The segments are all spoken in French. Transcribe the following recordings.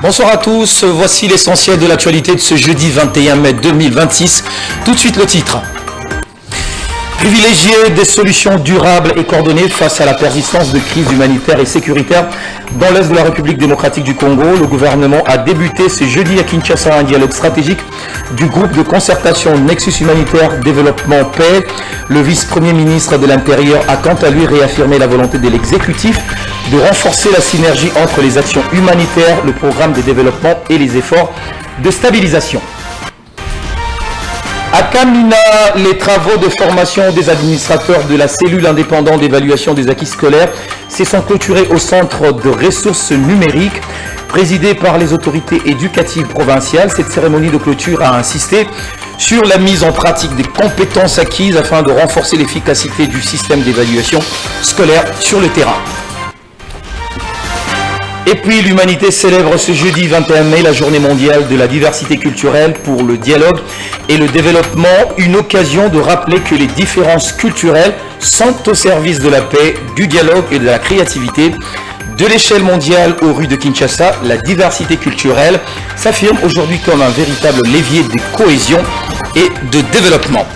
Bonsoir à tous, voici l'essentiel de l'actualité de ce jeudi 21 mai 2026. Tout de suite le titre. Privilégier des solutions durables et coordonnées face à la persistance de crises humanitaires et sécuritaires dans l'Est de la République démocratique du Congo, le gouvernement a débuté ce jeudi à Kinshasa un dialogue stratégique du groupe de concertation Nexus Humanitaire Développement Paix. Le vice-premier ministre de l'Intérieur a quant à lui réaffirmé la volonté de l'exécutif de renforcer la synergie entre les actions humanitaires, le programme de développement et les efforts de stabilisation. À Kamina, les travaux de formation des administrateurs de la cellule indépendante d'évaluation des acquis scolaires se sont clôturés au centre de ressources numériques présidé par les autorités éducatives provinciales. Cette cérémonie de clôture a insisté sur la mise en pratique des compétences acquises afin de renforcer l'efficacité du système d'évaluation scolaire sur le terrain. Et puis l'humanité célèbre ce jeudi 21 mai la journée mondiale de la diversité culturelle pour le dialogue et le développement, une occasion de rappeler que les différences culturelles sont au service de la paix, du dialogue et de la créativité. De l'échelle mondiale aux rues de Kinshasa, la diversité culturelle s'affirme aujourd'hui comme un véritable levier de cohésion et de développement.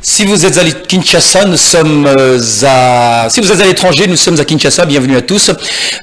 Si vous êtes à Kinshasa, si vous êtes à l'étranger, nous sommes à Kinshasa, bienvenue à tous.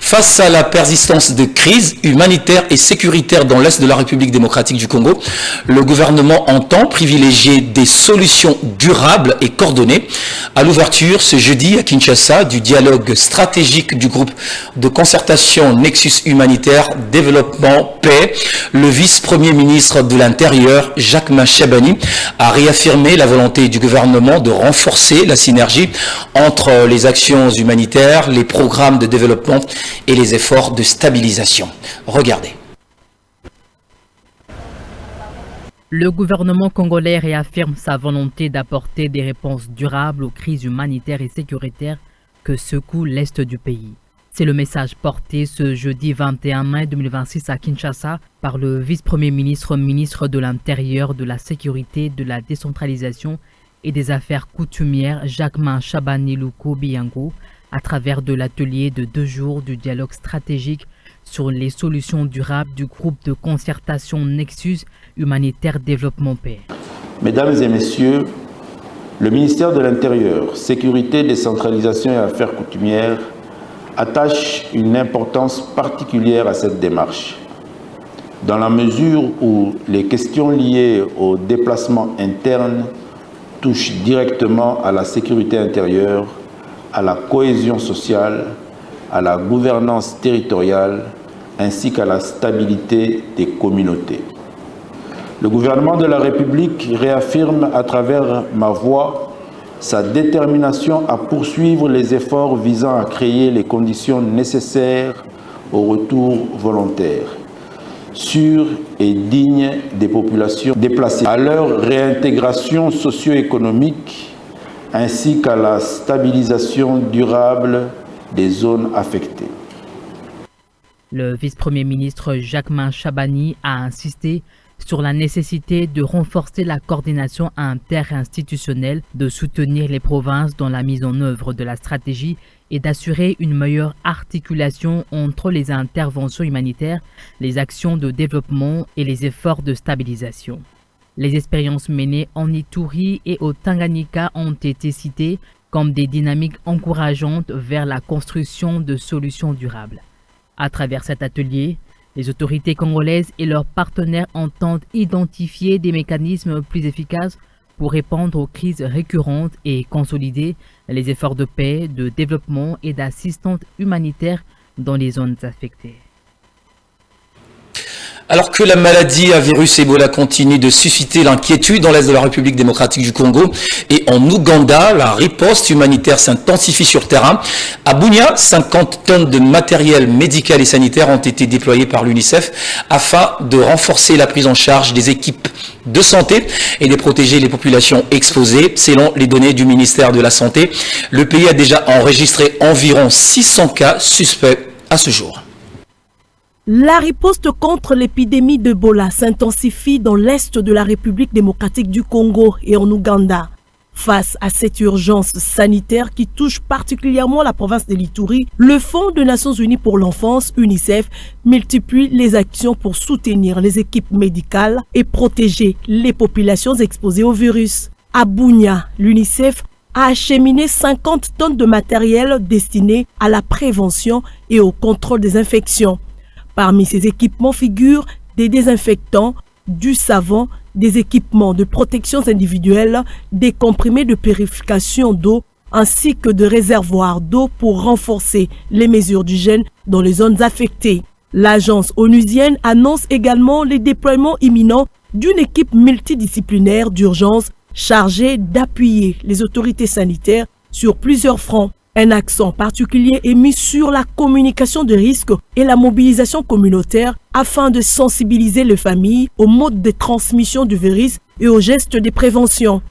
Face à la persistance de crises humanitaires et sécuritaires dans l'Est de la République démocratique du Congo, le gouvernement entend privilégier des solutions durables et coordonnées. À l'ouverture ce jeudi à Kinshasa du dialogue stratégique du groupe de concertation Nexus Humanitaire Développement Paix, le vice-premier ministre de l'Intérieur, Jacquemain Chabani, a réaffirmé la volonté du gouvernement de renforcer la synergie entre les actions humanitaires, les programmes de développement et les efforts de stabilisation. Regardez. Le gouvernement congolais réaffirme sa volonté d'apporter des réponses durables aux crises humanitaires et sécuritaires que secoue l'Est du pays. C'est le message porté ce jeudi 21 mai 2026 à Kinshasa par le vice-premier ministre, ministre de l'Intérieur, de la Sécurité, de la Décentralisation et des Affaires coutumières Jacquemain Chabani Luko Biango à travers de l'atelier de 2 jours du dialogue stratégique sur les solutions durables du groupe de concertation Nexus Humanitaire Développement Paix. Mesdames et messieurs, le ministère de l'Intérieur, Sécurité, Décentralisation et Affaires coutumières attache une importance particulière à cette démarche, dans la mesure où les questions liées au déplacement interne touchent directement à la sécurité intérieure, à la cohésion sociale, à la gouvernance territoriale, ainsi qu'à la stabilité des communautés. Le gouvernement de la République réaffirme à travers ma voix sa détermination à poursuivre les efforts visant à créer les conditions nécessaires au retour volontaire, sûr et digne des populations déplacées, à leur réintégration socio-économique ainsi qu'à la stabilisation durable des zones affectées. Le vice-premier ministre Jacquemain Chabani a insisté sur la nécessité de renforcer la coordination interinstitutionnelle, de soutenir les provinces dans la mise en œuvre de la stratégie et d'assurer une meilleure articulation entre les interventions humanitaires, les actions de développement et les efforts de stabilisation. Les expériences menées en Ituri et au Tanganyika ont été citées comme des dynamiques encourageantes vers la construction de solutions durables. À travers cet atelier, les autorités congolaises et leurs partenaires entendent identifier des mécanismes plus efficaces pour répondre aux crises récurrentes et consolider les efforts de paix, de développement et d'assistance humanitaire dans les zones affectées. Alors que la maladie à virus Ebola continue de susciter l'inquiétude dans l'Est de la République démocratique du Congo et en Ouganda, la riposte humanitaire s'intensifie sur terrain. À Bunia, 50 tonnes de matériel médical et sanitaire ont été déployées par l'UNICEF afin de renforcer la prise en charge des équipes de santé et de protéger les populations exposées. Selon les données du ministère de la Santé, le pays a déjà enregistré environ 600 cas suspects à ce jour. La riposte contre l'épidémie d'Ebola s'intensifie dans l'est de la République démocratique du Congo et en Ouganda. Face à cette urgence sanitaire qui touche particulièrement la province de l'Ituri, le Fonds des Nations Unies pour l'enfance, UNICEF, multiplie les actions pour soutenir les équipes médicales et protéger les populations exposées au virus. À Bunia, l'UNICEF a acheminé 50 tonnes de matériel destiné à la prévention et au contrôle des infections. Parmi ces équipements figurent des désinfectants, du savon, des équipements de protection individuelle, des comprimés de purification d'eau ainsi que de réservoirs d'eau pour renforcer les mesures d'hygiène dans les zones affectées. L'agence onusienne annonce également le déploiement imminent d'une équipe multidisciplinaire d'urgence chargée d'appuyer les autorités sanitaires sur plusieurs fronts. Un accent particulier est mis sur la communication de risques et la mobilisation communautaire afin de sensibiliser les familles aux modes de transmission du virus et aux gestes de prévention.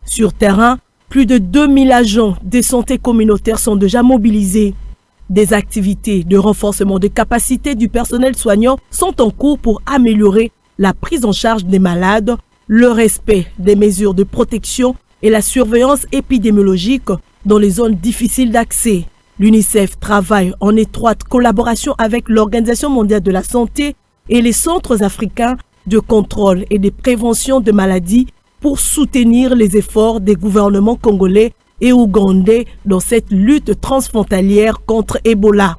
Sur terrain, plus de 2000 agents de santé communautaire sont déjà mobilisés. Des activités de renforcement de capacité du personnel soignant sont en cours pour améliorer la prise en charge des malades, le respect des mesures de protection et la surveillance épidémiologique dans les zones difficiles d'accès. L'UNICEF travaille en étroite collaboration avec l'Organisation mondiale de la santé et les centres africains de contrôle et de prévention de maladies pour soutenir les efforts des gouvernements congolais et ougandais dans cette lutte transfrontalière contre Ebola.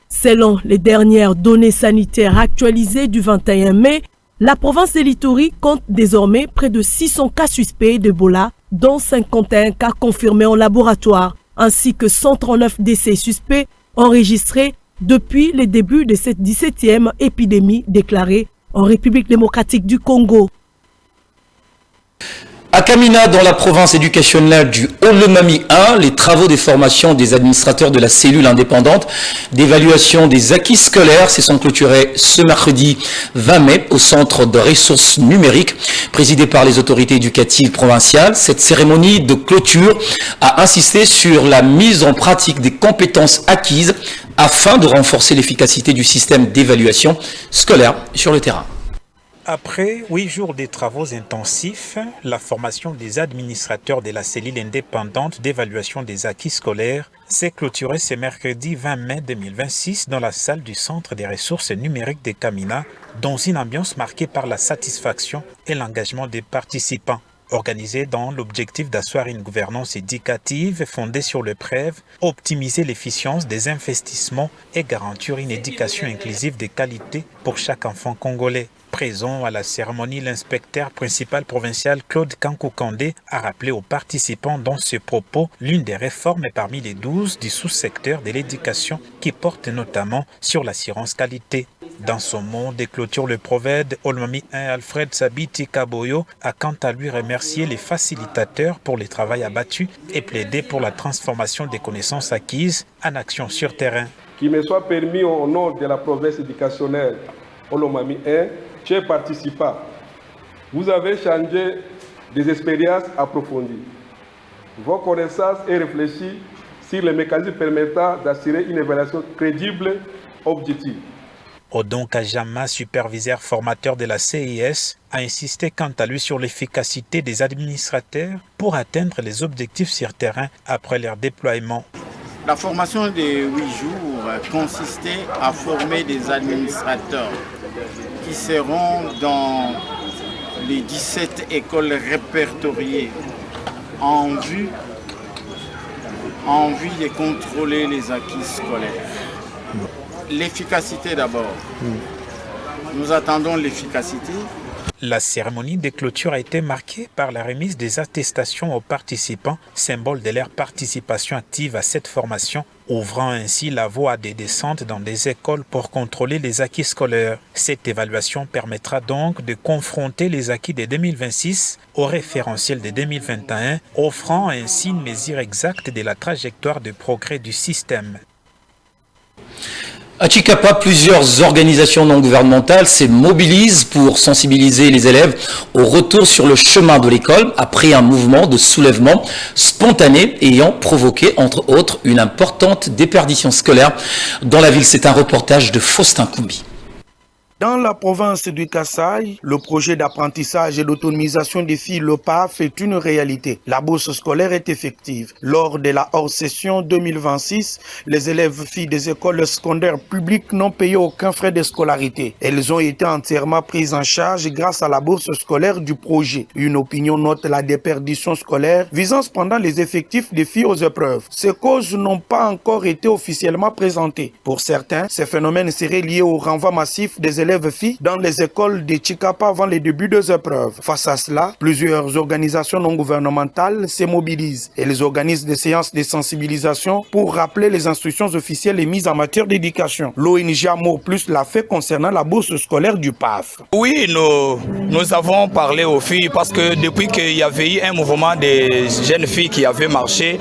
Selon les dernières données sanitaires actualisées du 21 mai, la province de l'Ituri compte désormais près de 600 cas suspects d'Ebola, dont 51 cas confirmés en laboratoire, ainsi que 139 décès suspects enregistrés depuis le début de cette 17e épidémie déclarée en République démocratique du Congo. À Kamina, dans la province éducationnelle du Haut-Lomami 1, les travaux des formations des administrateurs de la cellule indépendante d'évaluation des acquis scolaires se sont clôturés ce mercredi 20 mai au centre de ressources numériques présidé par les autorités éducatives provinciales. Cette cérémonie de clôture a insisté sur la mise en pratique des compétences acquises afin de renforcer l'efficacité du système d'évaluation scolaire sur le terrain. Après 8 jours de travaux intensifs, la formation des administrateurs de la cellule indépendante d'évaluation des acquis scolaires s'est clôturée ce mercredi 20 mai 2026 dans la salle du Centre des ressources numériques de Kamina, dans une ambiance marquée par la satisfaction et l'engagement des participants. Organisée dans l'objectif d'asseoir une gouvernance éducative fondée sur le preuves, optimiser l'efficience des investissements et garantir une éducation inclusive de qualité pour chaque enfant congolais. Présent à la cérémonie, l'inspecteur principal provincial Claude Kankou-Kandé a rappelé aux participants dans ce propos l'une des réformes parmi les 12 du sous-secteur de l'éducation qui porte notamment sur l'assurance qualité. Dans son mot de clôture, le prophète Olmami 1 Alfred Sabiti Kaboyo a quant à lui remercié les facilitateurs pour le travail abattu et plaidé pour la transformation des connaissances acquises en action sur terrain. Qu'il me soit permis au nom de la province éducationnelle Olomami 1, chers participants, vous avez changé des expériences approfondies. Vos connaissances et réfléchi sur les mécanismes permettant d'assurer une évaluation crédible, objective. Odon Kajama, superviseur formateur de la CIS, a insisté quant à lui sur l'efficacité des administrateurs pour atteindre les objectifs sur terrain après leur déploiement. La formation de 8 jours consistait à former des administrateurs qui seront dans les 17 écoles répertoriées en vue de contrôler les acquis scolaires. L'efficacité d'abord. Nous attendons l'efficacité. La cérémonie de clôture a été marquée par la remise des attestations aux participants, symbole de leur participation active à cette formation, ouvrant ainsi la voie à des descentes dans des écoles pour contrôler les acquis scolaires. Cette évaluation permettra donc de confronter les acquis de 2026 au référentiel de 2021, offrant ainsi une mesure exacte de la trajectoire de progrès du système. À Chikapa, plusieurs organisations non gouvernementales se mobilisent pour sensibiliser les élèves au retour sur le chemin de l'école après un mouvement de soulèvement spontané ayant provoqué, entre autres, une importante déperdition scolaire dans la ville. C'est un reportage de Faustin Koumbi. Dans la province du Kasaï, le projet d'apprentissage et d'autonomisation des filles, le PAF, est une réalité. La bourse scolaire est effective. Lors de la hors-session 2026, les élèves filles des écoles secondaires publiques n'ont payé aucun frais de scolarité. Elles ont été entièrement prises en charge grâce à la bourse scolaire du projet. Une opinion note la déperdition scolaire visant cependant les effectifs des filles aux épreuves. Ces causes n'ont pas encore été officiellement présentées. Pour certains, ces phénomènes seraient liés au renvoi massif des élèves filles dans les écoles de Chikapa avant les débuts des épreuves. Face à cela, plusieurs organisations non gouvernementales se mobilisent. Elles organisent des séances de sensibilisation pour rappeler les instructions officielles émises en matière d'éducation. L'ONG Amour Plus l'a fait concernant la bourse scolaire du PAF. Oui, nous avons parlé aux filles parce que depuis qu'il y avait eu un mouvement des jeunes filles qui avait marché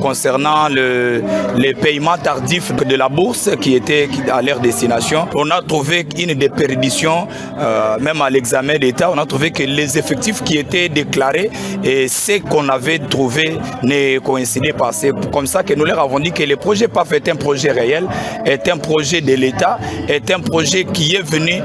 concernant les paiements tardifs de la bourse qui était à leur destination, on a trouvé une déperdition, même à l'examen d'État, on a trouvé que les effectifs qui étaient déclarés et ce qu'on avait trouvé ne coïncidaient pas. C'est comme ça que nous leur avons dit que le projet PAF est un projet réel, est un projet de l'État, est un projet qui est venu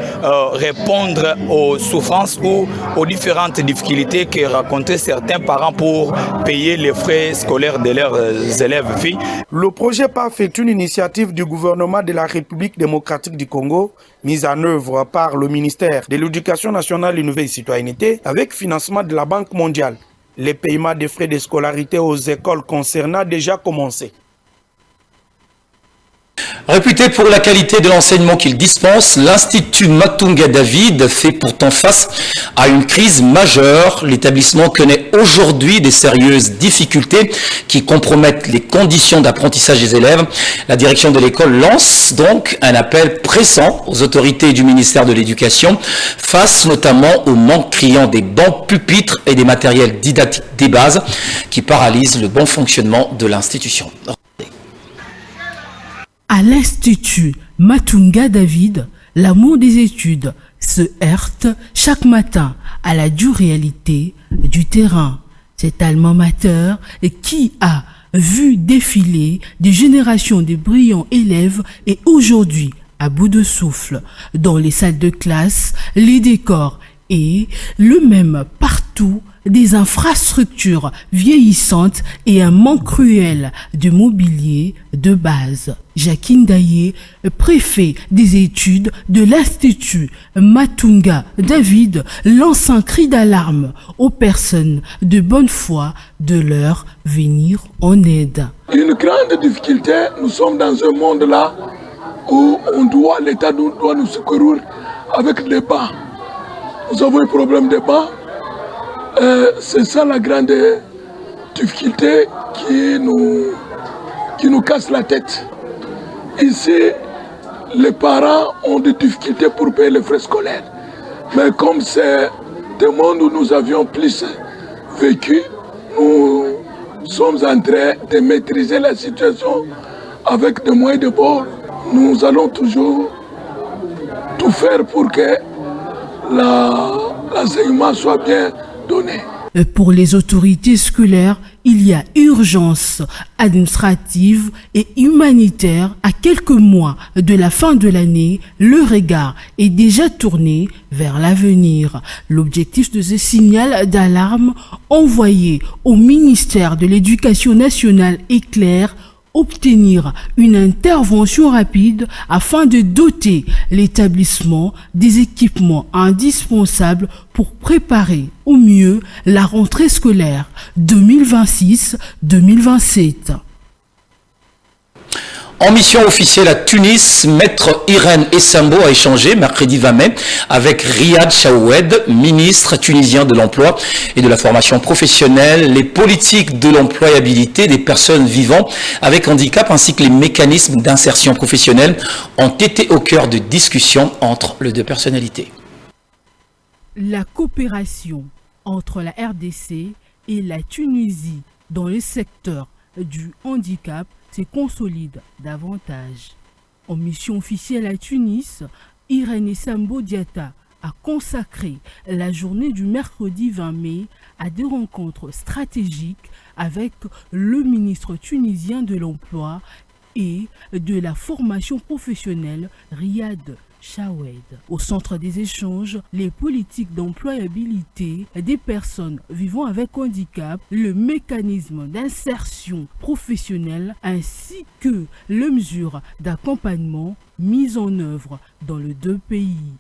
répondre aux souffrances ou aux différentes difficultés que racontaient certains parents pour payer les frais scolaires de leurs élèves filles. Le projet PAF est une initiative du gouvernement de la République démocratique du Congo, mise en œuvre par le ministère de l'Éducation nationale et Nouvelle Citoyenneté avec financement de la Banque mondiale. Les paiements des frais de scolarité aux écoles concernées a déjà commencé. Réputé pour la qualité de l'enseignement qu'il dispense, l'Institut Matunga David fait pourtant face à une crise majeure. L'établissement connaît aujourd'hui des sérieuses difficultés qui compromettent les conditions d'apprentissage des élèves. La direction de l'école lance donc un appel pressant aux autorités du ministère de l'Éducation, face notamment au manque criant des bancs, pupitres et des matériels didactiques des bases qui paralysent le bon fonctionnement de l'institution. À l'Institut Matunga David, l'amour des études se heurte chaque matin à la dure réalité du terrain. Cet alma mater qui a vu défiler des générations de brillants élèves est aujourd'hui à bout de souffle. Dans les salles de classe, les décors et le même partout, des infrastructures vieillissantes et un manque cruel de mobilier de base. Jacqueline Daillé, préfet des études de l'Institut Matunga David, lance un cri d'alarme aux personnes de bonne foi de leur venir en aide. Une grande difficulté, nous sommes dans un monde là où l'État doit nous secourir avec les bancs. Nous avons un problème de bancs. C'est ça la grande difficulté qui nous casse la tête. Ici, les parents ont des difficultés pour payer les frais scolaires. Mais comme c'est des mondes où nous avions plus vécu, nous sommes en train de maîtriser la situation avec des moyens de bord. Nous allons toujours tout faire pour que l'enseignement soit bien donné. Pour les autorités scolaires, il y a urgence administrative et humanitaire. À quelques mois de la fin de l'année, le regard est déjà tourné vers l'avenir. L'objectif de ce signal d'alarme envoyé au ministère de l'Éducation nationale est clair: obtenir une intervention rapide afin de doter l'établissement des équipements indispensables pour préparer au mieux la rentrée scolaire 2026-2027. En mission officielle à Tunis, maître Irène Essambo a échangé mercredi 20 mai avec Riyad Chaoued, ministre tunisien de l'Emploi et de la formation professionnelle. Les politiques de l'employabilité des personnes vivant avec handicap ainsi que les mécanismes d'insertion professionnelle ont été au cœur de discussions entre les deux personnalités. La coopération entre la RDC et la Tunisie dans le secteur du handicap se consolide davantage. En mission officielle à Tunis, Irène Essambo Diatta a consacré la journée du mercredi 20 mai à des rencontres stratégiques avec le ministre tunisien de l'Emploi et de la formation professionnelle Riyad Chawed. Au centre des échanges, les politiques d'employabilité des personnes vivant avec handicap, le mécanisme d'insertion professionnelle ainsi que les mesures d'accompagnement mises en œuvre dans les deux pays.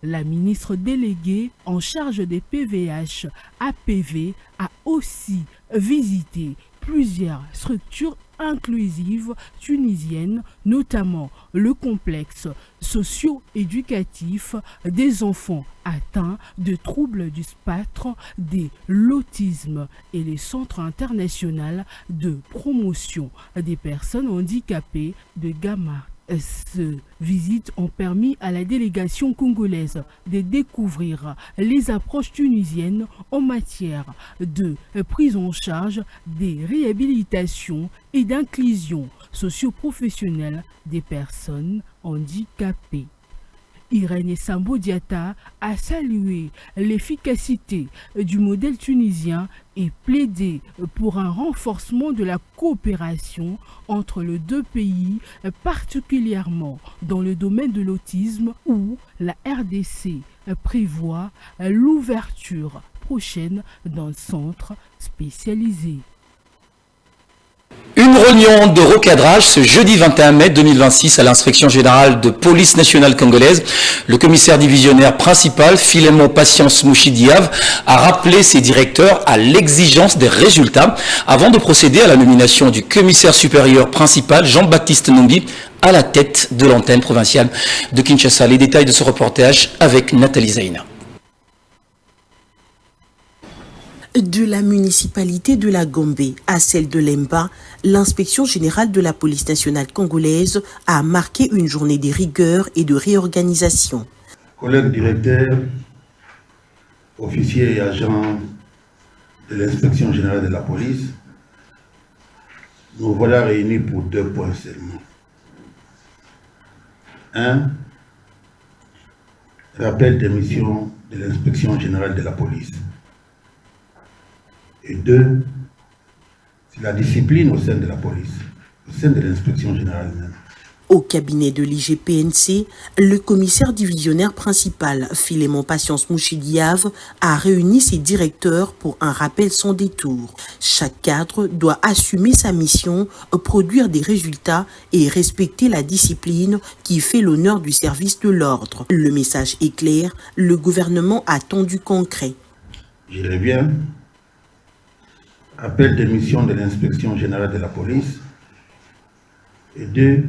La ministre déléguée en charge des PVH APV a aussi visité plusieurs structures inclusives tunisiennes, notamment le complexe socio-éducatif des enfants atteints de troubles du spectre de l'autisme et les centres internationaux de promotion des personnes handicapées de Gamma. Ces visites ont permis à la délégation congolaise de découvrir les approches tunisiennes en matière de prise en charge des réhabilitations et d'inclusion socio-professionnelle des personnes handicapées. Irène Sambo-Diatta a salué l'efficacité du modèle tunisien et plaidé pour un renforcement de la coopération entre les deux pays, particulièrement dans le domaine de l'autisme où la RDC prévoit l'ouverture prochaine d'un centre spécialisé. Une réunion de recadrage ce jeudi 21 mai 2026 à l'inspection générale de police nationale congolaise. Le commissaire divisionnaire principal, Filemon Patience Mouchidiav, a rappelé ses directeurs à l'exigence des résultats avant de procéder à la nomination du commissaire supérieur principal, Jean-Baptiste Numbi, à la tête de l'antenne provinciale de Kinshasa. Les détails de ce reportage avec Nathalie Zaina. De la municipalité de la Gombe à celle de Lemba, l'inspection générale de la police nationale congolaise a marqué une journée de rigueur et de réorganisation. Collègues directeurs, officiers et agents de l'inspection générale de la police, nous voilà réunis pour 2 points seulement. 1. Rappel des missions de l'inspection générale de la police. Et 2, c'est la discipline au sein de la police, au sein de l'inspection générale même. Au cabinet de l'IGPNC, le commissaire divisionnaire principal, Filemon Patience Mouchidiav, a réuni ses directeurs pour un rappel sans détour. Chaque cadre doit assumer sa mission, produire des résultats et respecter la discipline qui fait l'honneur du service de l'ordre. Le message est clair, le gouvernement attend du concret. Je reviens. Appel des missions de l'inspection générale de la police. Et 2,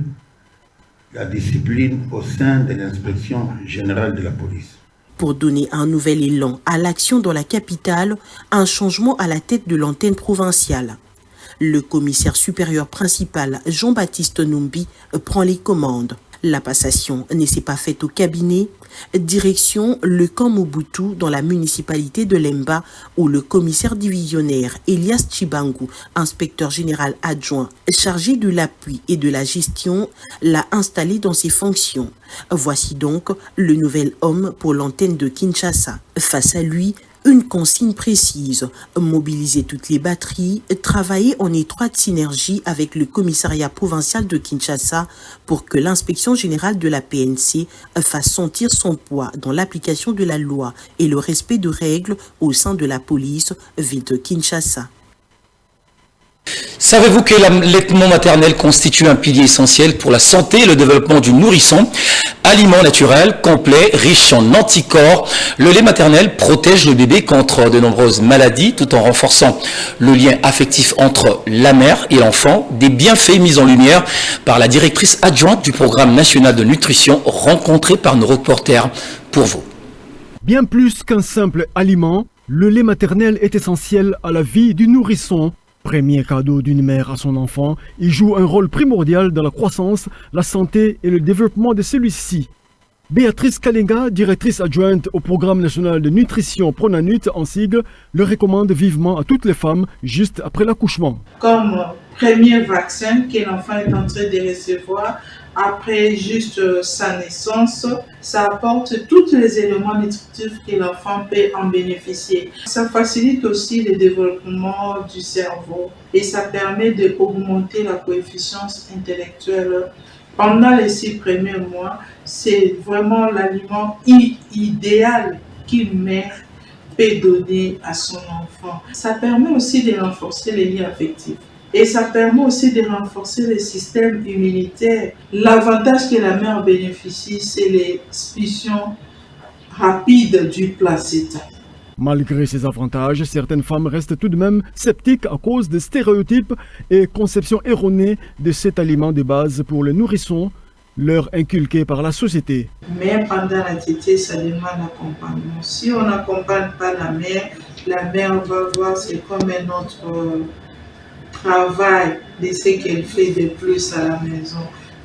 la discipline au sein de l'inspection générale de la police. Pour donner un nouvel élan à l'action dans la capitale, un changement à la tête de l'antenne provinciale. Le commissaire supérieur principal, Jean-Baptiste Numbi, prend les commandes. La passation ne s'est pas faite au cabinet. Direction le camp Mobutu dans la municipalité de Lemba où le commissaire divisionnaire Elias Chibangu, inspecteur général adjoint chargé de l'appui et de la gestion, l'a installé dans ses fonctions. Voici donc le nouvel homme pour l'antenne de Kinshasa. Face à lui, une consigne précise, mobiliser toutes les batteries, travailler en étroite synergie avec le commissariat provincial de Kinshasa pour que l'inspection générale de la PNC fasse sentir son poids dans l'application de la loi et le respect de règles au sein de la police ville de Kinshasa. Savez-vous que l'allaitement maternel constitue un pilier essentiel pour la santé et le développement du nourrisson? Aliment naturel, complet, riche en anticorps, le lait maternel protège le bébé contre de nombreuses maladies tout en renforçant le lien affectif entre la mère et l'enfant. Des bienfaits mis en lumière par la directrice adjointe du programme national de nutrition rencontrée par nos reporters pour vous. Bien plus qu'un simple aliment, le lait maternel est essentiel à la vie du nourrisson. Premier cadeau d'une mère à son enfant, il joue un rôle primordial dans la croissance, la santé et le développement de celui-ci. Béatrice Kalenga, directrice adjointe au programme national de nutrition Pronanut en sigle, le recommande vivement à toutes les femmes juste après l'accouchement. Comme premier vaccin que l'enfant est en train de recevoir après juste sa naissance, ça apporte tous les éléments nutritifs que l'enfant peut en bénéficier. Ça facilite aussi le développement du cerveau et ça permet d'augmenter la coefficience intellectuelle pendant les 6 premiers mois, c'est vraiment l'aliment idéal qu'une mère peut donner à son enfant. Ça permet aussi de renforcer les liens affectifs. Et ça permet aussi de renforcer le système immunitaire. L'avantage que la mère bénéficie, c'est l'expulsion rapide du placenta. Malgré ces avantages, certaines femmes restent tout de même sceptiques à cause des stéréotypes et conceptions erronées de cet aliment de base pour les nourrissons, leur inculqué par la société. Mais pendant la tétée, ça demande accompagnement. Si on n'accompagne pas la mère va voir c'est comme un autre travail de ce qu'elle fait de plus à la maison.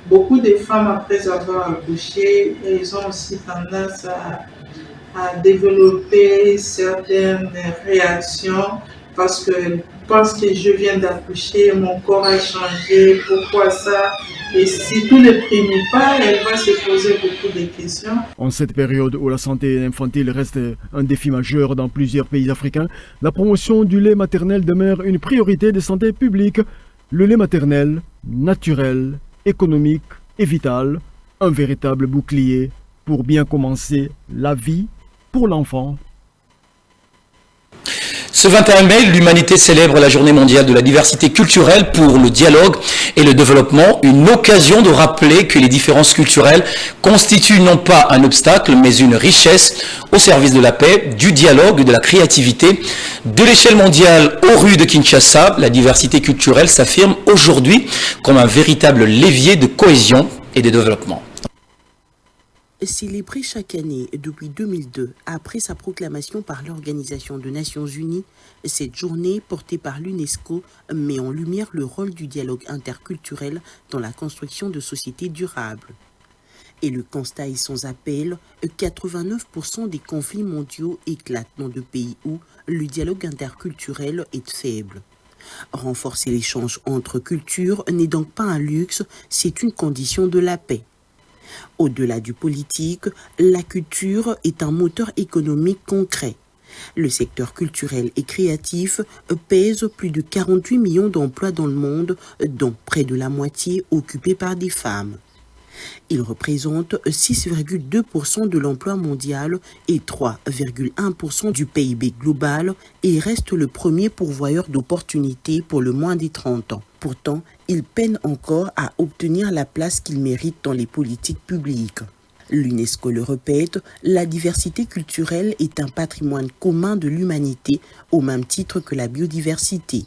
Beaucoup de femmes, après avoir accouché, elles ont aussi tendance à développer certaines réactions parce qu'elles pensent que je viens d'accoucher, mon corps a changé, pourquoi ça? Et si tout ne prévient pas, elle va se poser beaucoup de questions. En cette période où la santé infantile reste un défi majeur dans plusieurs pays africains, la promotion du lait maternel demeure une priorité de santé publique. Le lait maternel, naturel, économique et vital, un véritable bouclier pour bien commencer la vie pour l'enfant. Ce 21 mai, l'humanité célèbre la journée mondiale de la diversité culturelle pour le dialogue et le développement, une occasion de rappeler que les différences culturelles constituent non pas un obstacle, mais une richesse au service de la paix, du dialogue, de la créativité. De l'échelle mondiale aux rues de Kinshasa, la diversité culturelle s'affirme aujourd'hui comme un véritable levier de cohésion et de développement. Célébrée chaque année depuis 2002, après sa proclamation par l'Organisation des Nations Unies, cette journée portée par l'UNESCO met en lumière le rôle du dialogue interculturel dans la construction de sociétés durables. Et le constat est sans appel, 89% des conflits mondiaux éclatent dans des pays où le dialogue interculturel est faible. Renforcer l'échange entre cultures n'est donc pas un luxe, c'est une condition de la paix. Au-delà du politique, la culture est un moteur économique concret. Le secteur culturel et créatif pèse plus de 48 millions d'emplois dans le monde, dont près de la moitié occupés par des femmes. Il représente 6,2% de l'emploi mondial et 3,1% du PIB global et reste le premier pourvoyeur d'opportunités pour le moins des 30 ans. Pourtant, il peine encore à obtenir la place qu'il mérite dans les politiques publiques. L'UNESCO le répète, la diversité culturelle est un patrimoine commun de l'humanité au même titre que la biodiversité.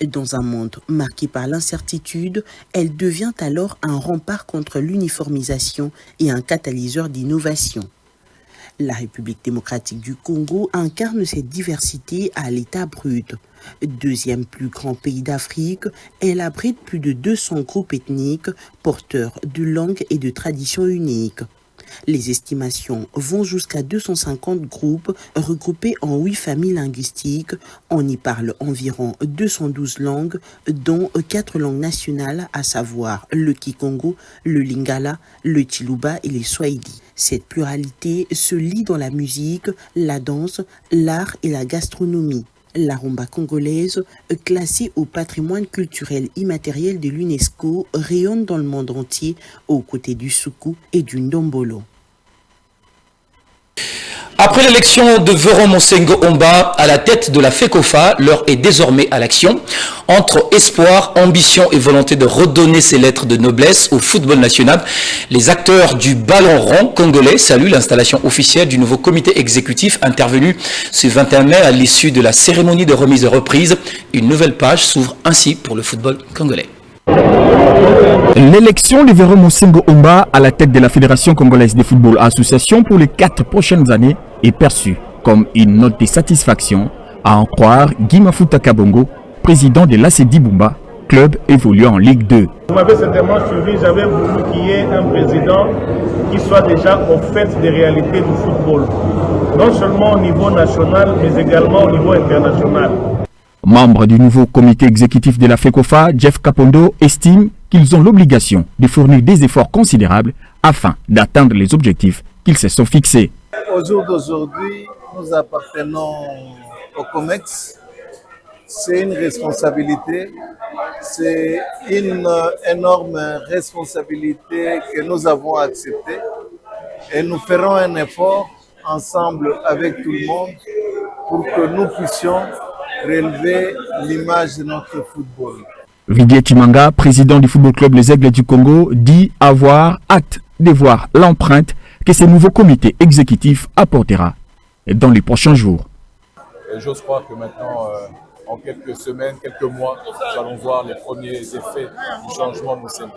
Dans un monde marqué par l'incertitude, elle devient alors un rempart contre l'uniformisation et un catalyseur d'innovation. La République démocratique du Congo incarne cette diversité à l'état brut. Deuxième plus grand pays d'Afrique, elle abrite plus de 200 groupes ethniques porteurs de langues et de traditions uniques. Les estimations vont jusqu'à 250 groupes regroupés en 8 familles linguistiques. On y parle environ 212 langues, dont 4 langues nationales, à savoir le Kikongo, le Lingala, le Chiluba et les Swahili. Cette pluralité se lie dans la musique, la danse, l'art et la gastronomie. La rumba congolaise, classée au patrimoine culturel immatériel de l'UNESCO, rayonne dans le monde entier aux côtés du soukous et du ndombolo. Après l'élection de Veron Monsengo Omba à la tête de la FECOFA, l'heure est désormais à l'action. Entre espoir, ambition et volonté de redonner ses lettres de noblesse au football national, les acteurs du ballon rond congolais saluent l'installation officielle du nouveau comité exécutif intervenu ce 21 mai à l'issue de la cérémonie de remise et reprise. Une nouvelle page s'ouvre ainsi pour le football congolais. L'élection de Veron Monsengo Omba à la tête de la Fédération congolaise de football association pour les 4 prochaines années est perçue comme une note de satisfaction, à en croire Guy Mafuta Kabongo, président de l'ACD Bumba, club évoluant en Ligue 2. Vous m'avez certainement suivi, j'avais voulu qu'il y ait un président qui soit déjà au fait des réalités du football, non seulement au niveau national, mais également au niveau international. Membre du nouveau comité exécutif de la FECOFA, Jeff Kapondo estime qu'ils ont l'obligation de fournir des efforts considérables afin d'atteindre les objectifs qu'ils se sont fixés. Au jour d'aujourd'hui, nous appartenons au COMEX. c'est une responsabilité, c'est une énorme responsabilité que nous avons acceptée et nous ferons un effort ensemble avec tout le monde pour que nous puissions relever l'image de notre football. Vidier Chimanga, président du football club Les Aigles du Congo, dit avoir hâte de voir l'empreinte que ce nouveau comité exécutif apportera dans les prochains jours. J'ose croire que maintenant, en quelques semaines, quelques mois, nous allons voir les premiers effets du changement Moussengo.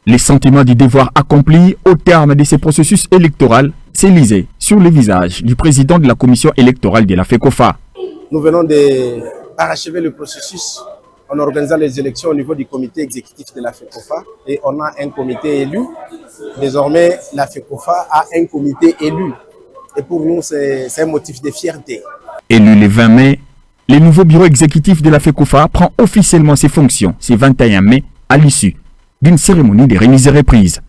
Les sentiments du devoir accompli au terme de ce processus électoral s'est lisé sur le visage du président de la commission électorale de la FECOFA. Nous venons d'arachever le processus en organisant les élections au niveau du comité exécutif de la FECOFA et on a un comité élu. Désormais, la FECOFA a un comité élu et pour nous, c'est un motif de fierté. Élu le 20 mai, le nouveau bureau exécutif de la FECOFA prend officiellement ses fonctions ce 21 mai à l'issue d'une cérémonie de remise et reprise.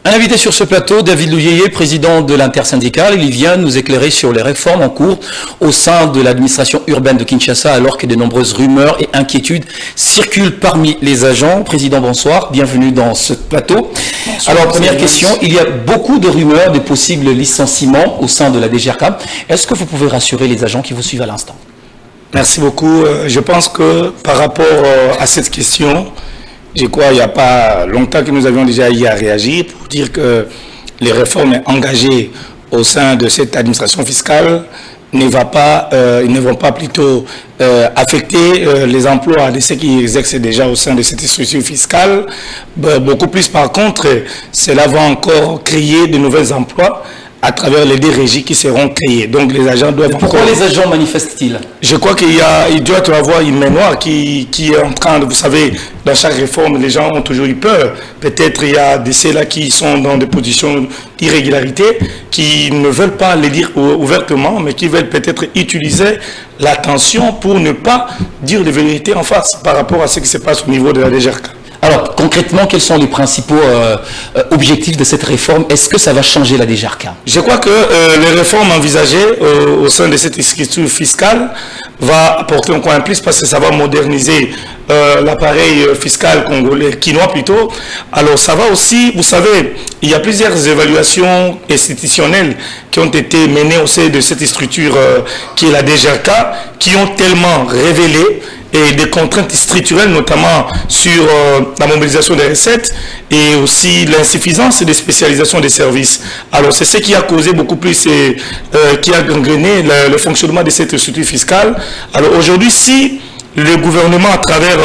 Un invité sur ce plateau, David Louyeye, président de l'intersyndicale, il vient nous éclairer sur les réformes en cours au sein de l'administration urbaine de Kinshasa, alors que de nombreuses rumeurs et inquiétudes circulent parmi les agents. Président, bonsoir, bienvenue dans ce plateau. Bonsoir, alors, première question, il y a beaucoup de rumeurs de possibles licenciements au sein de la DGRK. Est-ce que vous pouvez rassurer les agents qui vous suivent à l'instant? Merci beaucoup. Je pense que par rapport à cette question, je crois qu'il n'y a pas longtemps que nous avions déjà eu à réagir pour dire que les réformes engagées au sein de cette administration fiscale ne vont pas plutôt affecter les emplois de ceux qui exercent déjà au sein de cette structure fiscale. Beaucoup plus par contre, cela va encore créer de nouveaux emplois à travers les deux régies qui seront créées. Donc les agents doivent... Pourquoi les agents manifestent-ils? Je crois qu'il doit y avoir une mémoire qui est en train de... Vous savez, dans chaque réforme, les gens ont toujours eu peur. Peut-être il y a de ceux-là qui sont dans des positions d'irrégularité, qui ne veulent pas les dire ouvertement, mais qui veulent peut-être utiliser l'attention pour ne pas dire les vérités en face par rapport à ce qui se passe au niveau de la DGRK. Alors, concrètement, quels sont les principaux objectifs de cette réforme? Est-ce que ça va changer la DGRK? Je crois que les réformes envisagées au sein de cette structure fiscale va apporter encore un plus parce que ça va moderniser l'appareil fiscal congolais, quinois plutôt. Alors, ça va aussi, vous savez, il y a plusieurs évaluations institutionnelles qui ont été menées au sein de cette structure qui est la DGRK, qui ont tellement révélé et des contraintes structurelles, notamment sur la mobilisation des recettes et aussi l'insuffisance des spécialisations des services. Alors c'est ce qui a causé beaucoup plus, qui a gangréné le fonctionnement de cette structure fiscale. Alors aujourd'hui, si le gouvernement, à travers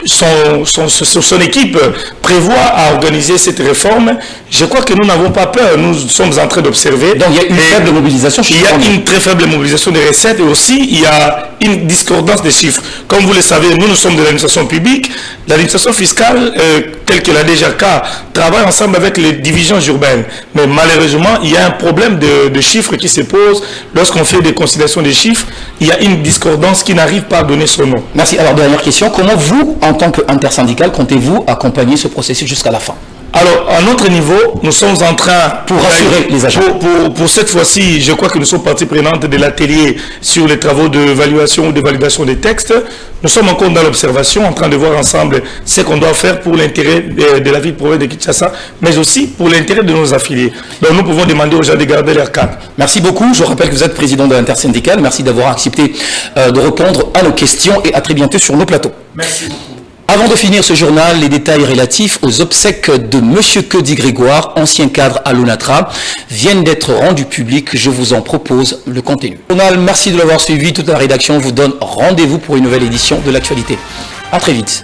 son équipe prévoit à organiser cette réforme, je crois que nous n'avons pas peur. Nous sommes en train d'observer. Donc il y a une faible mobilisation. Il y a une très faible mobilisation des recettes et aussi il y a une discordance des chiffres. Comme vous le savez, nous sommes de l'administration publique. L'administration fiscale, telle que la DGRK, travaille ensemble avec les divisions urbaines. Mais malheureusement, il y a un problème de chiffres qui se pose. Lorsqu'on fait des considérations des chiffres, il y a une discordance qui n'arrive pas à donner son nom. Merci. Alors, dernière question. Comment vous, en tant qu'intersyndical, comptez-vous accompagner ce processus jusqu'à la fin? Alors, à notre niveau, nous sommes en train, pour rassurer les agents. Pour cette fois-ci, je crois que nous sommes partie prenante de l'atelier sur les travaux d'évaluation ou de validation des textes. Nous sommes encore dans l'observation, en train de voir ensemble ce qu'on doit faire pour l'intérêt de la ville province de Kinshasa, mais aussi pour l'intérêt de nos affiliés. Donc, nous pouvons demander aux gens de garder leur cadre. Merci beaucoup. Je rappelle que vous êtes président de l'intersyndicale. Merci d'avoir accepté de répondre à nos questions et à très bientôt sur nos plateaux. Merci beaucoup. Avant de finir ce journal, les détails relatifs aux obsèques de M. Kedi Grégoire, ancien cadre à l'ONATRA, viennent d'être rendus publics. Je vous en propose le contenu. Journal, merci de l'avoir suivi. Toute la rédaction vous donne rendez-vous pour une nouvelle édition de l'actualité. À très vite.